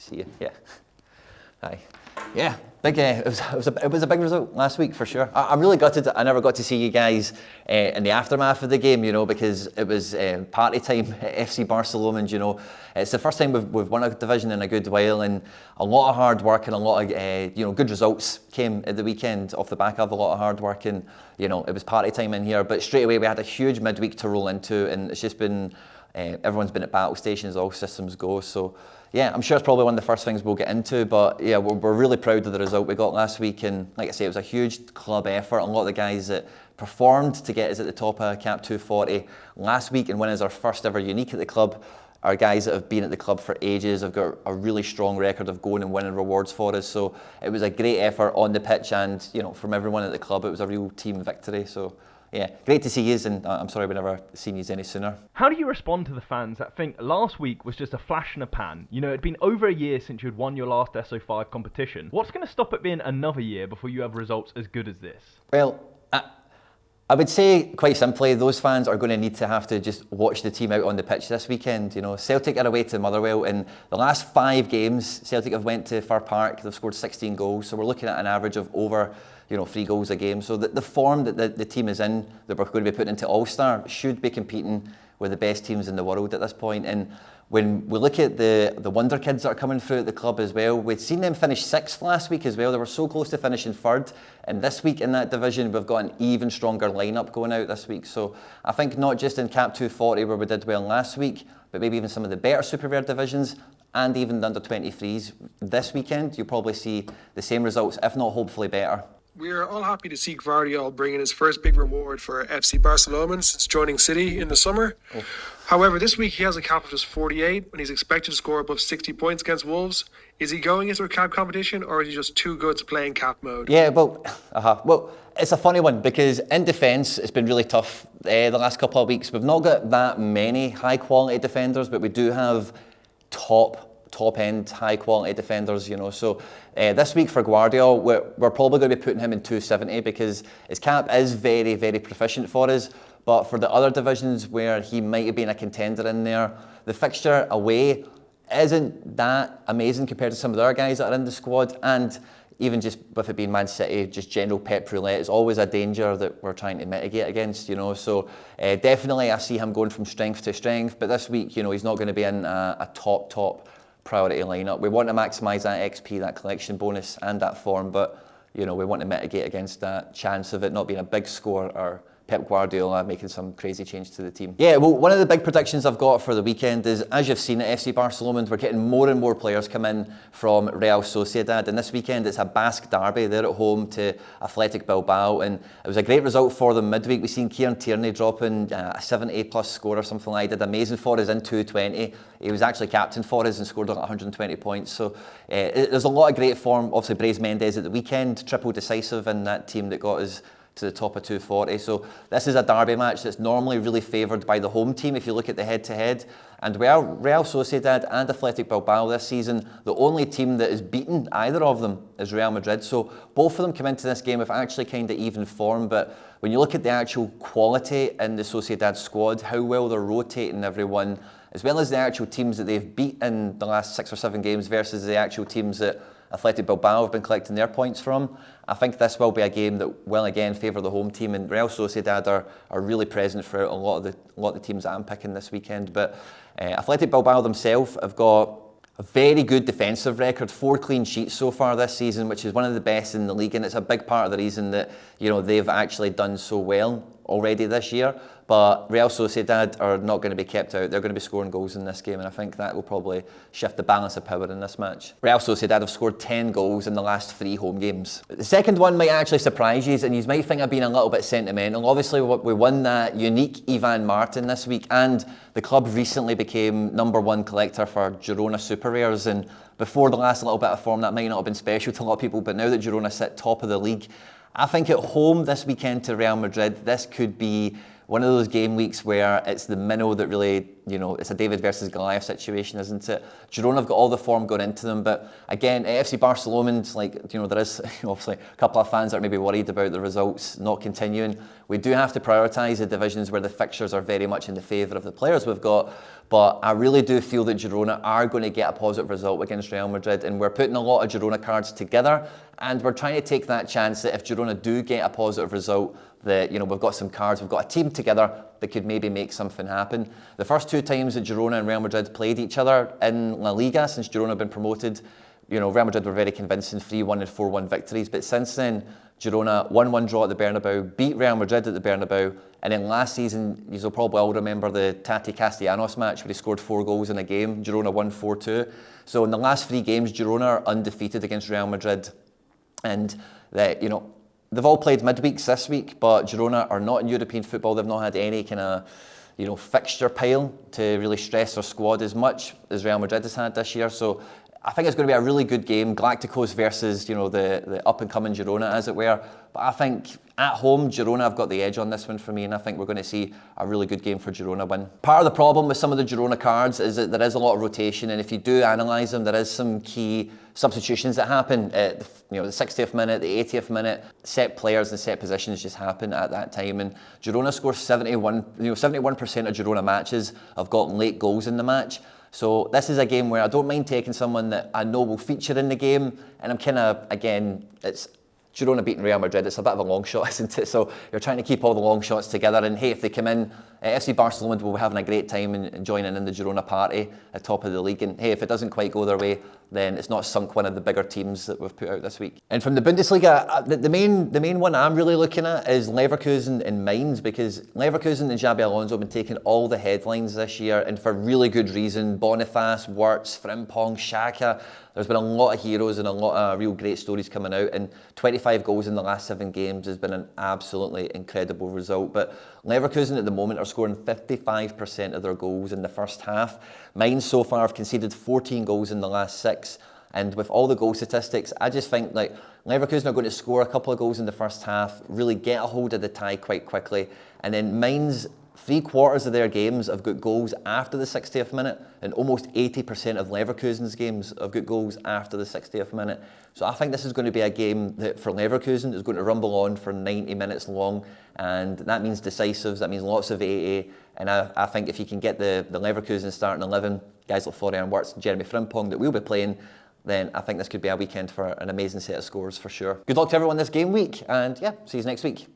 See you. Yeah. Aye. Yeah. Big. It was a big result last week for sure. I'm really gutted that I never got to see you guys in the aftermath of the game, because it was party time at FC BarcaLomond. It's the first time we've won a division in a good while, and a lot of hard work and a lot of good results came at the weekend off the back of a lot of hard work, and it was party time in here. But straight away we had a huge midweek to roll into, and it's just been everyone's been at battle stations, all systems go. So. Yeah, I'm sure it's probably one of the first things we'll get into, but yeah, we're really proud of the result we got last week, and like I say, it was a huge club effort. A lot of the guys that performed to get us at the top of Cap 240 last week and win as our first ever unique at the club are guys that have been at the club for ages, have got a really strong record of going and winning rewards for us. So it was a great effort on the pitch, and from everyone at the club, it was a real team victory. So. Yeah, great to see you, and I'm sorry we never seen you any sooner. How do you respond to the fans that think last week was just a flash in a pan? It'd been over a year since you'd won your last SO5 competition. What's going to stop it being another year before you have results as good as this? Well, I would say quite simply, those fans are going to need to have to just watch the team out on the pitch this weekend. Celtic are away to Motherwell. In the last 5 games, Celtic have went to Fir Park. They've scored 16 goals, so we're looking at an average of over 3 goals a game. So the form that the team is in, that we're going to be putting into All-Star, should be competing with the best teams in the world at this point. And when we look at the wonder kids that are coming through at the club as well, we'd seen them finish 6th last week as well. They were so close to finishing 3rd. And this week in that division, we've got an even stronger lineup going out this week. So I think not just in Cap 240 where we did well last week, but maybe even some of the better Super Rare divisions and even the under-23s this weekend, you'll probably see the same results, if not hopefully better. We are all happy to see Gvardiol bring in his first big reward for FC BarcaLomond since joining City in the summer. Oh. However, this week he has a cap of just 48 and he's expected to score above 60 points against Wolves. Is he going into a cap competition, or is he just too good to play in cap mode? Yeah, well, it's a funny one because in defence it's been really tough the last couple of weeks. We've not got that many high quality defenders, but we do have top end high quality defenders, so this week for Gvardiol we're probably going to be putting him in 270 because his cap is very, very proficient for us. But for the other divisions where he might have been a contender in there, the fixture away isn't that amazing compared to some of the other guys that are in the squad. And even just with it being Man City, just general pep roulette is always a danger that we're trying to mitigate against, So definitely I see him going from strength to strength. But this week, he's not going to be in a top priority lineup. We want to maximise that XP, that collection bonus and that form, but we want to mitigate against that chance of it not being a big score or Pep Guardiola making some crazy change to the team. Yeah, well, one of the big predictions I've got for the weekend is, as you've seen at FC BarcaLomond, we're getting more and more players come in from Real Sociedad, and this weekend it's a Basque derby. They're at home to Athletic Bilbao, and it was a great result for them midweek. We've seen Kieran Tierney dropping a 70 plus score or something like that. Did amazing for us in 220. He was actually captain for us and scored 120 points. So there's a lot of great form. Obviously, Brais Mendes at the weekend, triple decisive in that team that got us to the top of 240. So this is a derby match that's normally really favoured by the home team if you look at the head-to-head. And Real Sociedad and Athletic Bilbao this season, the only team that has beaten either of them is Real Madrid. So both of them come into this game with actually kind of even form. But when you look at the actual quality in the Sociedad squad, how well they're rotating everyone, as well as the actual teams that they've beat in the last 6 or 7 games versus the actual teams that Athletic Bilbao have been collecting their points from, I think this will be a game that will again favour the home team, and Real Sociedad are really present throughout a lot of the teams that I'm picking this weekend. But Athletic Bilbao themselves have got a very good defensive record, 4 clean sheets so far this season, which is one of the best in the league, and it's a big part of the reason that they've actually done so well already this year. But Real Sociedad are not going to be kept out. They're going to be scoring goals in this game, and I think that will probably shift the balance of power in this match. Real Sociedad have scored 10 goals in the last 3 home games. The second one might actually surprise you, and you might think I've been a little bit sentimental. Obviously, we won that unique Ivan Martin this week, and the club recently became #1 collector for Girona Super Rares. And before the last little bit of form, that might not have been special to a lot of people, but now that Girona sit top of the league, I think at home this weekend to Real Madrid, this could be one of those game weeks where it's the minnow that really, it's a David versus Goliath situation, isn't it? Girona have got all the form going into them, but again, at FC BarcaLomond, there is obviously a couple of fans that are maybe worried about the results not continuing. We do have to prioritise the divisions where the fixtures are very much in the favour of the players we've got, but I really do feel that Girona are going to get a positive result against Real Madrid, and we're putting a lot of Girona cards together, and we're trying to take that chance that if Girona do get a positive result, that we've got some cards, we've got a team together that could maybe make something happen. The first 2 times that Girona and Real Madrid played each other in La Liga since Girona have been promoted, Real Madrid were very convincing 3-1 and 4-1 victories, but since then Girona 1-1 draw at the Bernabeu, beat Real Madrid at the Bernabeu, and then last season, you'll probably all remember the Tati Castellanos match where he scored 4 goals in a game. Girona won 4-2. So in the last 3 games, Girona are undefeated against Real Madrid, and they've all played midweeks this week, but Girona are not in European football. They've not had any kind of fixture pile to really stress their squad as much as Real Madrid has had this year. So I think it's going to be a really good game. Galacticos versus, the up-and-coming Girona, as it were. But I think at home, Girona have got the edge on this one for me, and I think we're going to see a really good game for Girona win. Part of the problem with some of the Girona cards is that there is a lot of rotation, and if you do analyse them, there is some key substitutions that happen at the 60th minute, the 80th minute. Set players and set positions just happen at that time, and Girona scores 71% of Girona matches have got late goals in the match. So this is a game where I don't mind taking someone that I know will feature in the game, and I'm it's Girona beating Real Madrid, it's a bit of a long shot, isn't it? So you're trying to keep all the long shots together, and hey, if they come in, FC BarcaLomond will be having a great time and joining in the Girona party at top of the league, and hey, if it doesn't quite go their way, then it's not sunk one of the bigger teams that we've put out this week. And from the Bundesliga, the main one I'm really looking at is Leverkusen and Mainz, because Leverkusen and Xabi Alonso have been taking all the headlines this year, and for really good reason. Boniface, Wirtz, Frimpong, Xhaka. There's been a lot of heroes and a lot of real great stories coming out, and 25 goals in the last 7 games has been an absolutely incredible result. But Leverkusen at the moment are scoring 55% of their goals in the first half. Mainz so far have conceded 14 goals in the last 6. And with all the goal statistics, I just think Leverkusen are going to score a couple of goals in the first half, really get a hold of the tie quite quickly. And then Mainz, 3/4 of their games have got goals after the 60th minute, and almost 80% of Leverkusen's games have got goals after the 60th minute. So I think this is going to be a game that for Leverkusen is going to rumble on for 90 minutes long, and that means decisives, that means lots of AA, and I think if you can get the Leverkusen starting 11, guys like Florian Wirtz and Jeremy Frimpong that we'll be playing, then I think this could be a weekend for an amazing set of scores for sure. Good luck to everyone this game week, and yeah, see you next week.